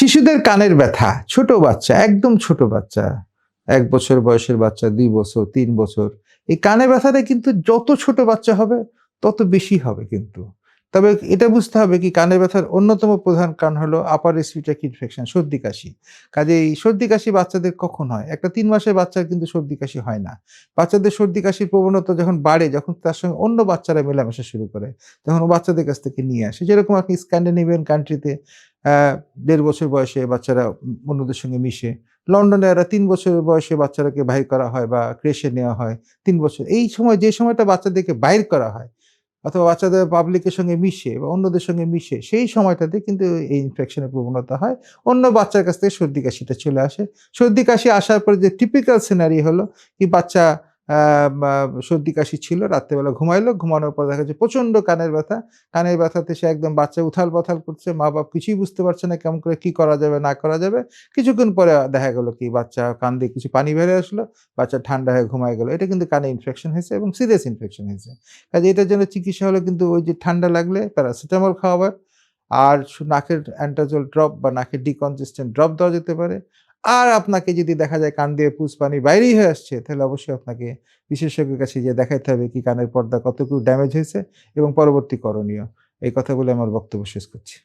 শিশুদের কানের ব্যথা, ছোট বাচ্চা, একদম ছোট বাচ্চা, ১ বছর বয়সের বাচ্চা, ২ বছর, ৩ বছর। এই কানের ব্যথাটা কিন্তু যত ছোট বাচ্চা হবে, তত বেশি হবে কিন্তু। তবে এটা বুঝতে হবে কি কানের ব্যথার অন্যতম প্রধান কারণ হলো আপার রেসপিরেটরি ইনফেকশন, সর্দি-কাশি। কাজেই সর্দি-কাশি বাচ্চাদের কখন হয়? একটা ৩ মাসের বাচ্চার কিন্তু সর্দি-কাশি হয় না। বাচ্চাদের সর্দি-কাশির প্রবণতা যখন বাড়ে, যখন তার সঙ্গে অন্য বাচ্চারা মেলামেশা শুরু করে, তখন ও বাচ্চাদের কাছ থেকে নিয়ে আসে। যেরকম আপনি স্ক্যান্ডিনেভিয়ান কান্ট্রিতে আ ১.৫ বছর বয়সে বাচ্চারা অন্যদের সঙ্গে মিশে। লন্ডনে এরা ৩ বছর বয়সে বাচ্চারাকে বাহির করা হয় বা ক্রেশে নেওয়া হয় ৩ বছর। এই সময় যে সময়টা বাচ্চাদেরকে বাহির করা হয় অথবা বাচ্চাদের পাবলিকের সঙ্গে মিশে বা অন্যদের সঙ্গে মিশে, সেই সময়টাতে কিন্তু এই ইনফেকশনের প্রবণতা হয়। অন্য বাচ্চার কাছ থেকে সর্দি-কাশিটা চলে আসে। সর্দি-কাশি আসার পরে যে টিপিক্যাল সিনারি হলো কি বাচ্চা আ মা সর্দি-কাশি ছিল, রাত্রেবেলা ঘুমাইলো। ঘুমানোর পর দেখা যাচ্ছে প্রচন্ড কানের ব্যথা। কানের ব্যথাতে সে একদম বাচ্চা উথাল-পাথাল করছে। মা-বাপ কিছুই বুঝতে পারছে না কেমন করে কি করা যাবে না করা যাবে। কিছুক্ষণ পরে দেখা গেল কি বাচ্চা কান দিয়ে কিছু পানি বের হয়ে আসলো। বাচ্চা ঠান্ডা হয়ে ঘুমায়ে গেল। এটা কিন্তু কানে ইনফেকশন হয়েছে এবং সিরিয়াস ইনফেকশন হয়েছে। কাজে এটার জন্য চিকিৎসা হলো কিন্তু ওই যে ঠান্ডা লাগলে প্যারাসিটামল খাওয়াবার আর নাকের অ্যান্টাজল ড্রপ বা নাকের ডিকনজেস্ট্যান্ট ড্রপ দেওয়া যেতে পারে। আর আপনাকে যদি দেখা যায় কান দিয়ে পুজ পানি বাইরেই হয়ে আসছে, তাহলে অবশ্যই আপনাকে বিশেষজ্ঞের কাছে যেয়ে দেখাইতে হবে কি কানের পর্দা কতটুকু ড্যামেজ হয়েছে এবং পরবর্তী করণীয়। এই কথা বলে আমার বক্তব্য শেষ করছি।